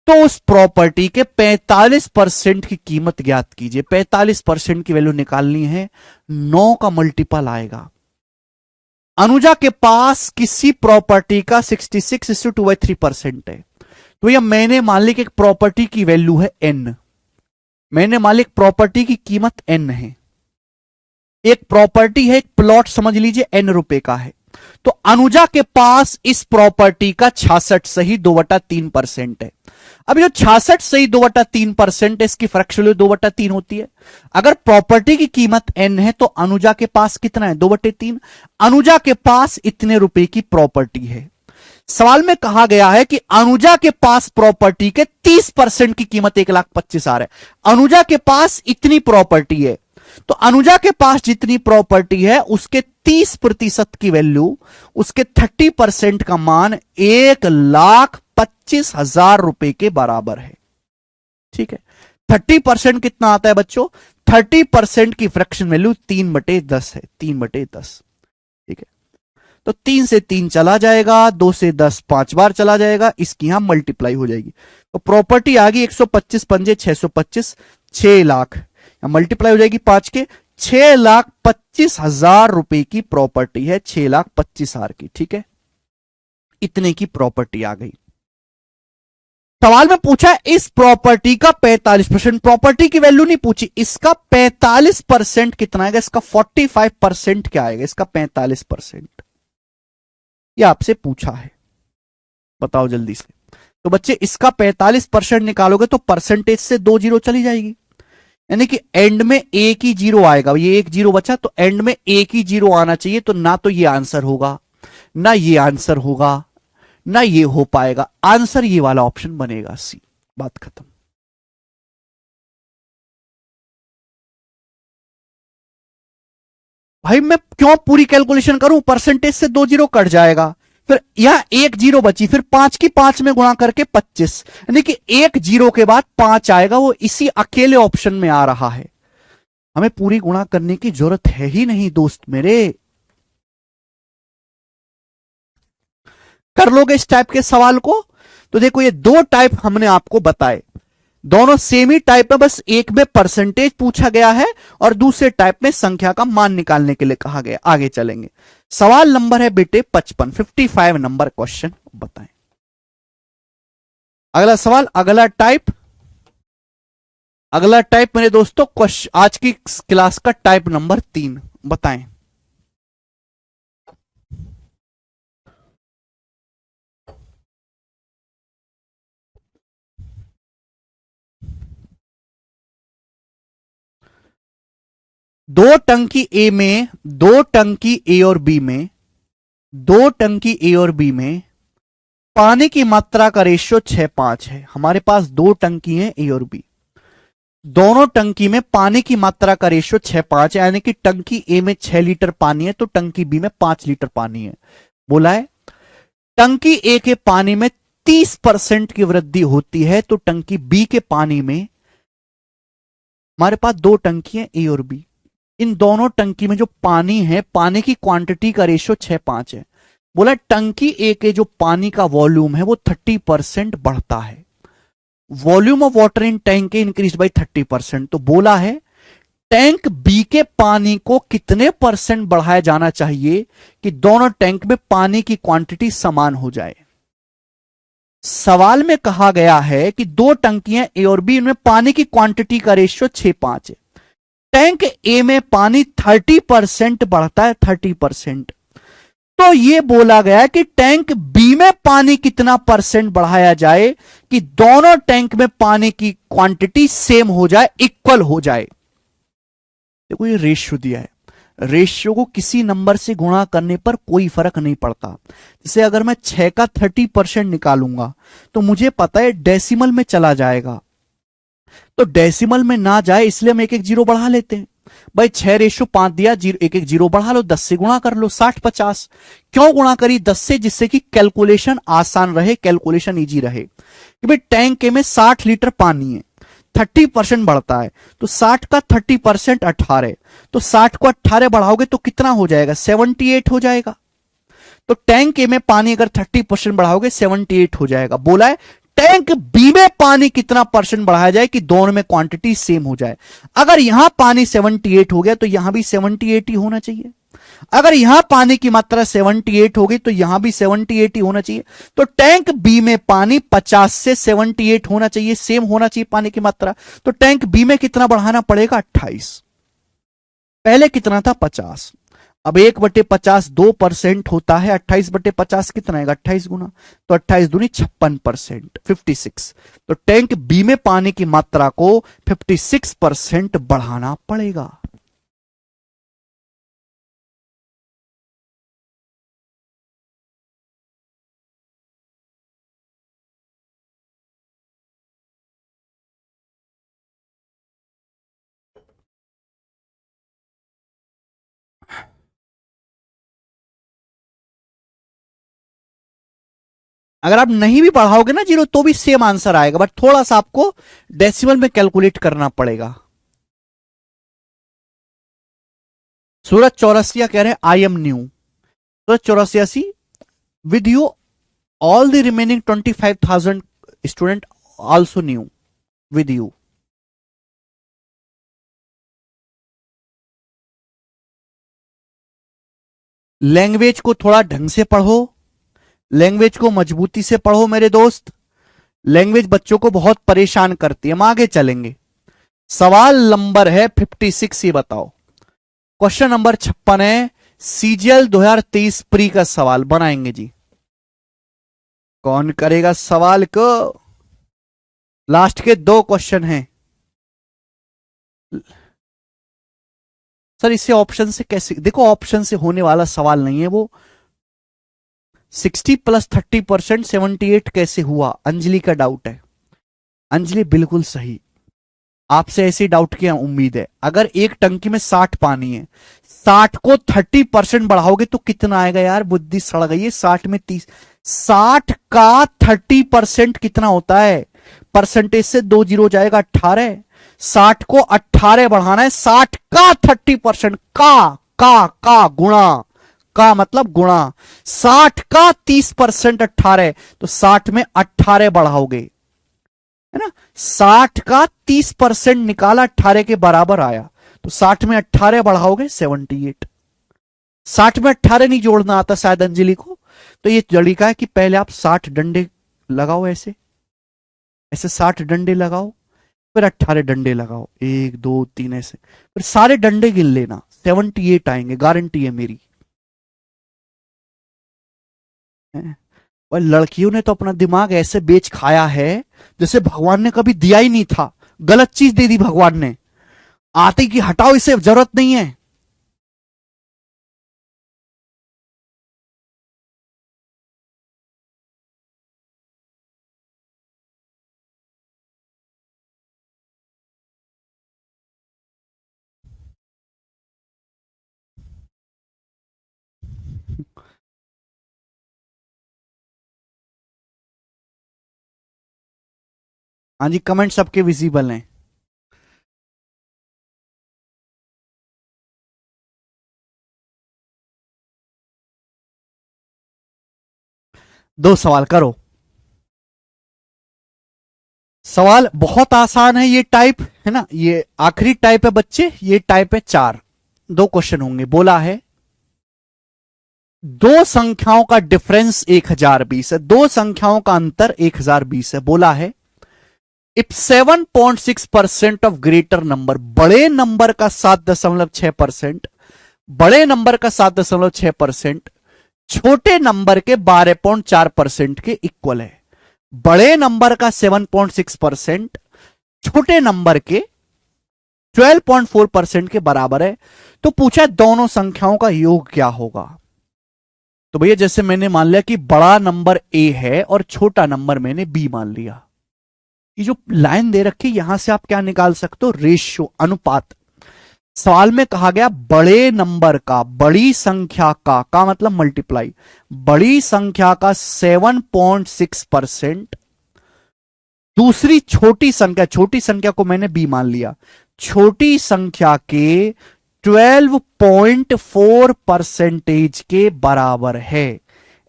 तो उस प्रॉपर्टी के 45% की कीमत ज्ञात कीजिए। 45% की वैल्यू निकालनी है, 9 का मल्टीपल आएगा। अनुजा के पास किसी प्रॉपर्टी का 66:2/3% है, तो यह मैंने मान ली कि एक प्रॉपर्टी की वैल्यू है n, मैंने मान ली प्रॉपर्टी की कीमत n है। एक प्रॉपर्टी है, एक प्लॉट समझ लीजिए n रुपए का है, तो अनुजा के पास इस प्रॉपर्टी का 66.2/3% है। अब जो 66.2/3% है, इसकी फ्रैक्शन वैल्यू 2/3 होती है। अगर प्रॉपर्टी की कीमत n है, तो अनुजा के पास कितना है, 2/3। अनुजा के पास इतने रुपए की प्रॉपर्टी है। सवाल में कहा गया है कि अनुजा के पास प्रॉपर्टी के 30% की कीमत 1,25,000 है। अनुजा के पास इतनी प्रॉपर्टी है, तो अनुजा के पास जितनी प्रॉपर्टी है उसके 30% की वैल्यू, उसके 30% का मान 1,25,000 रुपए के बराबर है। ठीक है, 30% कितना आता है बच्चों, 30% की फ्रैक्शन वैल्यू 3/10 है, 3/10। ठीक है, तो 3 से 3 चला जाएगा, 2 से 10 5 बार चला जाएगा, इसकी यहां मल्टीप्लाई हो जाएगी। तो प्रॉपर्टी आ गई 125 पंजे 625, 6 लाख, मल्टीप्लाई हो जाएगी 5 के, 6,25,000 रुपए की प्रॉपर्टी है, 6,25,000 की। ठीक है, इतने की प्रॉपर्टी आ गई। सवाल में पूछा इस प्रॉपर्टी का 45%, प्रॉपर्टी की वैल्यू नहीं पूछी, इसका 45% कितना आएगा, इसका 45% क्या आएगा, इसका 45%, ये आपसे पूछा है, बताओ जल्दी से। तो बच्चे इसका 45% निकालोगे तो परसेंटेज से 2 जीरो चली जाएगी, यानी कि एंड में एक ही जीरो आएगा, ये एक जीरो बचा तो एंड में एक ही जीरो आना चाहिए, तो ना तो ये आंसर होगा, ना ये आंसर होगा, ना ये हो पाएगा, आंसर ये वाला ऑप्शन बनेगा, सी। बात खत्म। भाई मैं क्यों पूरी कैलकुलेशन करूं, परसेंटेज से 2 जीरो कट जाएगा, फिर यहां एक जीरो बची, फिर 5 की 5 में गुणा करके 25, यानी कि एक जीरो के बाद 5 आएगा, वो इसी अकेले ऑप्शन में आ रहा है, हमें पूरी गुणा करने की जरूरत है ही नहीं दोस्त मेरे। कर लोगे इस टाइप के सवाल को? तो देखो ये 2 टाइप हमने आपको बताए, दोनों सेम ही टाइप है, बस एक में परसेंटेज पूछा गया है और दूसरे टाइप में संख्या का मान निकालने के लिए कहा गया। आगे चलेंगे, सवाल नंबर है बेटे 55 नंबर क्वेश्चन बताएं। अगला सवाल, अगला टाइप मेरे दोस्तों आज की क्लास का टाइप नंबर 3 बताएं। दो टंकी ए में, दो टंकी ए और बी में, दो टंकी ए और बी में पानी की मात्रा का रेशियो 6:5 है। हमारे पास दो टंकी हैं ए और बी, दोनों टंकी में पानी की मात्रा का रेशियो 6:5 है, यानी कि टंकी ए में 6 लीटर पानी है तो टंकी बी में 5 लीटर पानी है। बोला है टंकी ए के पानी में 30% की वृद्धि होती है तो टंकी बी के पानी में, हमारे पास दो टंकी हैं ए और बी, इन दोनों टंकी में जो पानी है, पानी की क्वांटिटी का रेशियो 6:5 है। बोला टंकी ए के जो पानी का वॉल्यूम है वो 30% बढ़ता है, volume of water in tank increase by 30%। तो बोला है टैंक बी के पानी को कितने परसेंट बढ़ाया जाना चाहिए कि दोनों टैंक में पानी की क्वांटिटी समान हो जाए। सवाल में कहा गया है कि दो टंकियां ए और बी, इनमें पानी की क्वांटिटी का रेशियो 6:5 है, टैंक ए में पानी 30% बढ़ता है, 30%। तो यह बोला गया कि टैंक बी में पानी कितना परसेंट बढ़ाया जाए कि दोनों टैंक में पानी की क्वांटिटी सेम हो जाए, इक्वल हो जाए। देखो ये रेशियो दिया है, रेशियो को किसी नंबर से गुणा करने पर कोई फर्क नहीं पड़ता। जैसे अगर मैं 6 का 30% निकालूंगा तो मुझे पता है डेसिमल में चला जाएगा, तो डेसिमल में ना जाए इसलिए हम एक एक जीरो बढ़ा लेते हैं। भाई 6:5 दिया, एक एक जीरो बढ़ा लो, 10 से गुणा कर लो, 60-50। क्यों गुणा करी 10 से? जिससे कि कैलकुलेशन आसान रहे, कैलकुलेशन इजी रहे। कि भाई टैंक में 60 लीटर पानी है, 30% बढ़ता है, तो 60 का 30% 18, तो 60 को 18 बढ़ाओगे तो कितना हो जाएगा? 78 हो जाएगा। तो टैंक ए में पानी अगर 30% बढ़ाओगे 78 हो जाएगा। बोला है टैंक बी में पानी कितना परसेंट बढ़ाया जाए कि दोनों में क्वांटिटी सेम हो जाए। अगर यहां पानी 78 हो गया तो यहां भी 78 ही होना चाहिए, अगर यहां पानी की मात्रा 78 हो गई तो यहां भी 78 ही होना चाहिए। तो टैंक बी में पानी 50 से 78 होना चाहिए, सेम होना चाहिए पानी की मात्रा। तो टैंक बी में कितना बढ़ाना पड़ेगा? 28। पहले कितना था? 50। अब 1/50 2% होता है, 28/50 कितना आएगा? 28 गुना, तो 28 दूनी 56%, 56। तो टैंक बी में पानी की मात्रा को 56% बढ़ाना पड़ेगा। अगर आप नहीं भी बढ़ाओगे ना जीरो तो भी सेम आंसर आएगा, बट थोड़ा सा आपको डेसिमल में कैलकुलेट करना पड़ेगा। सूरज चौरसिया कह रहे हैं I am new. Suraj Chaurasia see with you all the remaining 25,000 student also new with you. Language को थोड़ा ढंग से पढ़ो, लैंग्वेज को मजबूती से पढ़ो मेरे दोस्त। लैंग्वेज बच्चों को बहुत परेशान करती है। हम आगे चलेंगे। सवाल नंबर है 56, ये बताओ। क्वेश्चन नंबर 56 है, सीजीएल 2023 प्री का सवाल बनाएंगे जी। कौन करेगा सवाल को? लास्ट के 2 क्वेश्चन हैं सर। इसे ऑप्शन से कैसे? देखो, ऑप्शन से होने वाला सवाल नहीं है वो। 60 + 30% 78 कैसे हुआ? अंजलि का डाउट है। अंजलि बिल्कुल सही, आपसे ऐसी डाउट की उम्मीद है। अगर एक टंकी में 60 पानी है, 60 को 30% बढ़ाओगे तो कितना आएगा यार? बुद्धि सड़ गई है। 60 में 30, 60 का 30% कितना होता है? परसेंटेज से 2 जीरो जाएगा, 18। 60 को 18 बढ़ाना है, 60 का 30%। का गुणा, का मतलब गुणा। 60 का 30% 18, तो 60 में 18 बढ़ाओगे, है ना। 60 का 30% निकाला, 18 के बराबर आया, तो 60 में 18 बढ़ाओगे 78। 60 में 18 नहीं जोड़ना आता शायद अंजलि को, तो ये तरीका है कि पहले आप 60 डंडे लगाओ, ऐसे ऐसे 60 डंडे लगाओ, फिर 18 डंडे लगाओ, 1 2 3 ऐसे, फिर सारे डंडे गिन लेना, 78 आएंगे, गारंटी है मेरी। और लड़कियों ने तो अपना दिमाग ऐसे बेच खाया है जैसे भगवान ने कभी दिया ही नहीं था। गलत चीज दे दी भगवान ने, आते कि हटाओ, इसे जरूरत नहीं है। हाँ जी, कमेंट सबके विजिबल हैं। दो सवाल करो। सवाल बहुत आसान है, ये टाइप है ना, ये आखिरी टाइप है बच्चे, ये टाइप है 4। 2 क्वेश्चन होंगे। बोला है दो संख्याओं का डिफरेंस 1020 है, दो संख्याओं का अंतर 1020 है। बोला है इफ 7.6% ऑफ ग्रेटर नंबर, बड़े नंबर का 7.6%, बड़े नंबर का 7.6% छोटे नंबर के 12.4% के इक्वल है। बड़े नंबर का 7.6% छोटे नंबर के 12.4% के बराबर है, तो पूछा दोनों संख्याओं का योग क्या होगा। तो भैया जैसे मैंने मान लिया कि बड़ा नंबर ए है और छोटा नंबर मैंने बी मान लिया, ये जो लाइन दे रखी यहां से आप क्या निकाल सकते हो? रेशियो, अनुपात। सवाल में कहा गया बड़े नंबर का, बड़ी संख्या का मतलब मल्टीप्लाई, बड़ी संख्या का 7.6% दूसरी छोटी संख्या, छोटी संख्या को मैंने बी मान लिया, छोटी संख्या के 12.4% के बराबर है।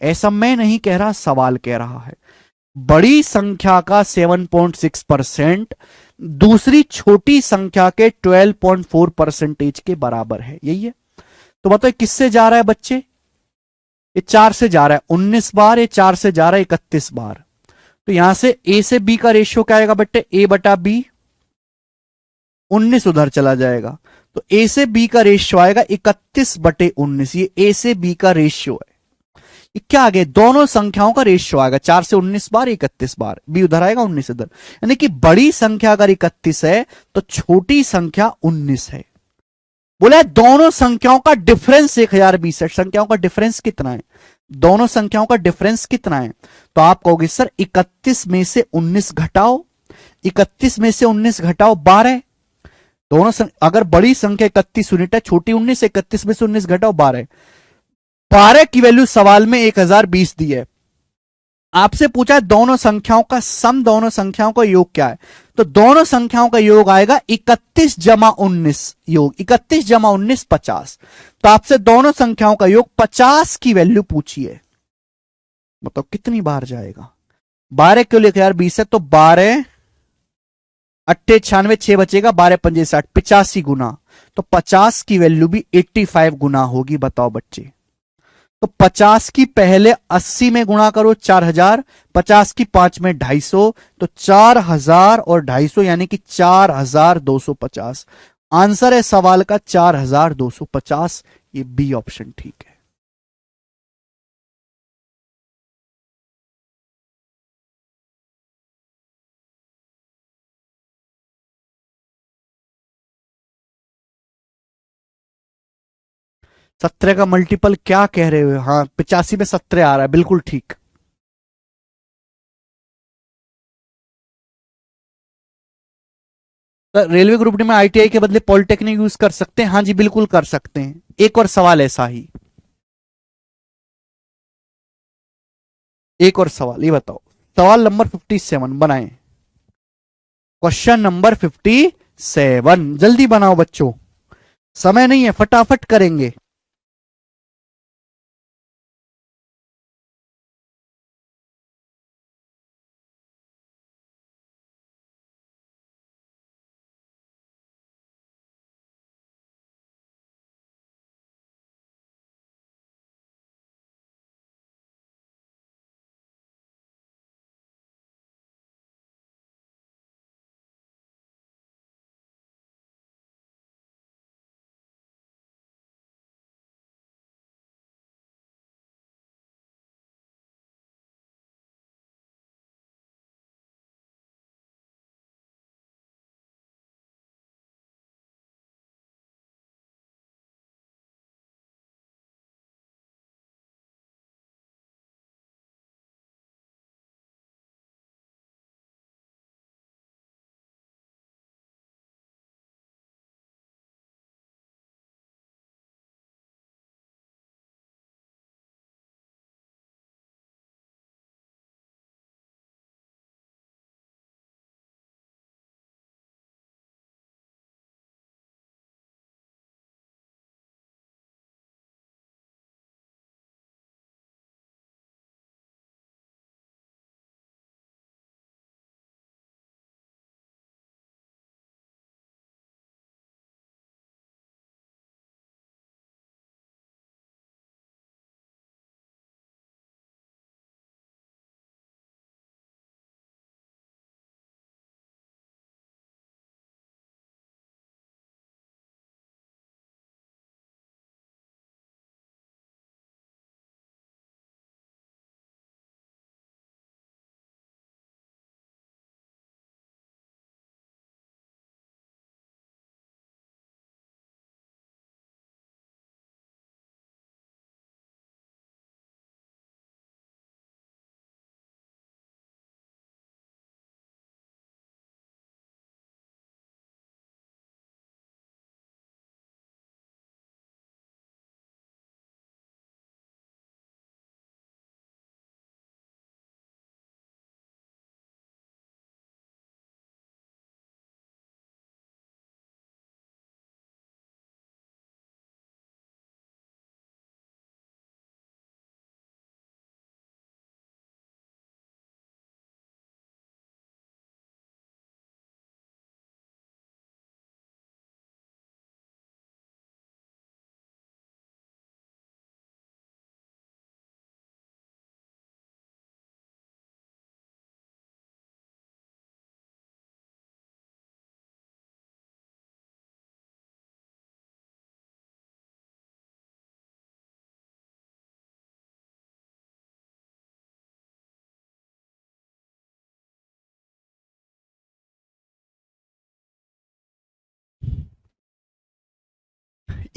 ऐसा मैं नहीं कह रहा, सवाल कह रहा है। बड़ी संख्या का 7.6% दूसरी छोटी संख्या के 12.4% के बराबर है, यही है। तो बताओ किससे जा रहा है बच्चे? ये 4 से जा रहा है 19 बार, ये 4 से जा रहा है 31 बार। तो यहां से ए से बी का रेशियो क्या आएगा बेटे? ए बटा बी, 19 उधर चला जाएगा, तो ए से बी का रेशियो आएगा 31/19। ये ए से बी का रेशियो है। ये क्या आ गया? दोनों संख्याओं का रेशियो आएगा, 4 से 19 बार, 31 बार, बी उधर आएगा 19 इधर। यानी कि बड़ी संख्या अगर 31 है तो छोटी संख्या 19 है। बोला है दोनों संख्याओं का डिफरेंस 1020 है। संख्याओं का डिफरेंस कितना है? दोनों संख्याओं का डिफरेंस कितना है? तो आप कहोगे सर 31 में से 19 घटाओ, 31 में से 19 घटाओ 12। दोनों अगर बड़ी संख्या 31 यूनिट है, छोटी 19, 31 में से 19 घटाओ 12। 12 की वैल्यू सवाल में 1020 दी है, आपसे पूछा है दोनों संख्याओं का सम, दोनों संख्याओं का योग क्या है, तो दोनों संख्याओं का योग आएगा 31 जमा 19, योग 31 जमा 19 50। तो आपसे दोनों संख्याओं का योग 50 की वैल्यू पूछी है, मतलब कितनी बार जाएगा। 12 क्यों लिखा यार 20 है, तो 12 अट्ठे 96, 6 बचेगा, 12 पंजे 60, 85 गुना, तो 50 की वैल्यू भी 85 गुना होगी। बताओ बच्चे, तो 50 की पहले 80 में गुणा करो 4000, 50 की 5 में 250, तो 4000 और 250 यानी कि 4250। आंसर है सवाल का 4250। ये बी ऑप्शन ठीक है। सत्रह का मल्टीपल क्या कह रहे हो, हाँ 85 में 17 आ रहा है, बिल्कुल ठीक। तो रेलवे ग्रुप डी में आईटीआई के बदले पॉलिटेक्निक यूज कर सकते हैं, हाँ जी बिल्कुल कर सकते हैं। एक और सवाल ऐसा ही, एक और सवाल, ये बताओ सवाल नंबर 57 बनाएं। क्वेश्चन नंबर 57 जल्दी बनाओ बच्चों, समय नहीं है, फटाफट करेंगे।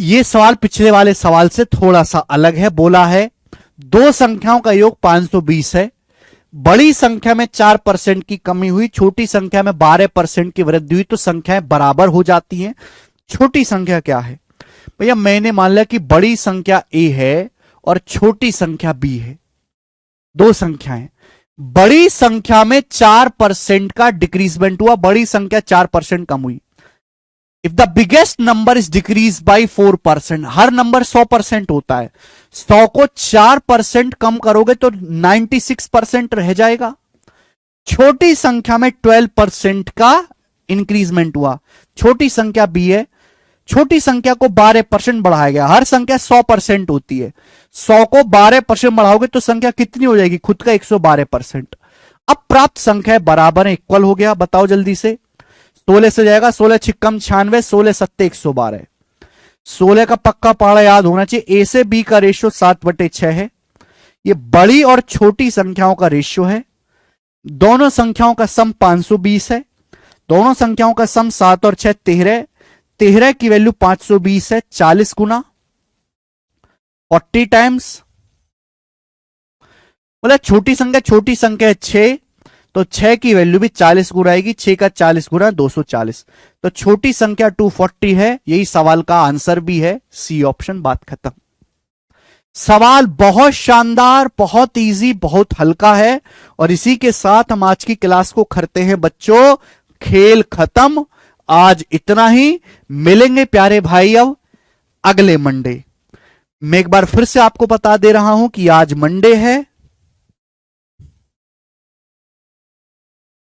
ये सवाल पिछले वाले सवाल से थोड़ा सा अलग है। बोला है दो संख्याओं का योग 520 है, बड़ी संख्या में 4% की कमी हुई, छोटी संख्या में 12% की वृद्धि हुई, तो संख्याएं बराबर हो जाती हैं। छोटी संख्या क्या है भैया, मैंने मान लिया कि बड़ी संख्या ए है और छोटी संख्या बी है, दो संख्याएं। बड़ी संख्या में 4% का डिक्रीजमेंट हुआ, बड़ी संख्या 4% कम हुई। If the biggest number is decrease by 4%, her number 100% होता है, 100 को 4% कम करोगे तो 96% रह जाएगा। छोटी संख्या में 12% का इंक्रीजमेंट हुआ, छोटी संख्या बी है, छोटी संख्या को 12% बढ़ाया गया। हर संख्या 100% होती है, 100 को 12% बढ़ाओगे तो संख्या कितनी हो जाएगी, खुद का 112%। अब प्राप्त संख्या बराबर है, इक्वल हो गया। बताओ जल्दी से, 16 से जाएगा, 16 छिक्कम 96, 16 सत्ते 112। 16 का पक्का पहाड़ा याद होना चाहिए। ए से बी का रेशियो 7/6 है। ये बड़ी और छोटी संख्याओं का रेशियो है। दोनों संख्याओं का सम 520 है। दोनों संख्याओं का सम 7 और 6 13। 13 की वैल्यू 520 है, 40 गुना 40 टाइम्स, मतलब छोटी संख्या है 6, तो 6 की वैल्यू भी 40 गुना आएगी। 6 का 40 गुना 240, तो छोटी संख्या 240 है। यही सवाल का आंसर भी है, सी ऑप्शन। बात खत्म। सवाल बहुत शानदार, बहुत इजी, बहुत हल्का है। और इसी के साथ हम आज की क्लास को करते हैं बच्चों, खेल खत्म। आज इतना ही, मिलेंगे प्यारे भाई अब अगले मंडे। मैं एक बार फिर से आपको बता दे रहा हूं कि आज मंडे है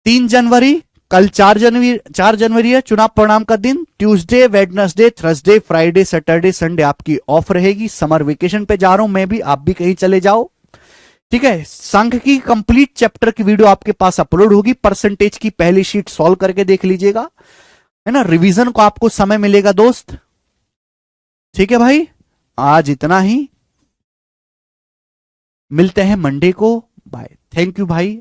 3 जनवरी, कल 4 जनवरी है, चुनाव परिणाम का दिन। Tuesday, Wednesday, Thursday, Friday, Saturday, Sunday आपकी ऑफ रहेगी। समर वेकेशन पे जा रहा हूं मैं भी, आप भी कहीं चले जाओ, ठीक है। संघ की कंप्लीट चैप्टर की वीडियो आपके पास अपलोड होगी। परसेंटेज की पहली शीट सॉल्व करके देख लीजिएगा, है ना। रिवीजन को आपको समय मिलेगा दोस्त, ठीक है भाई। आज इतना ही, मिलते हैं मंडे को। बाय, थैंक यू भाई।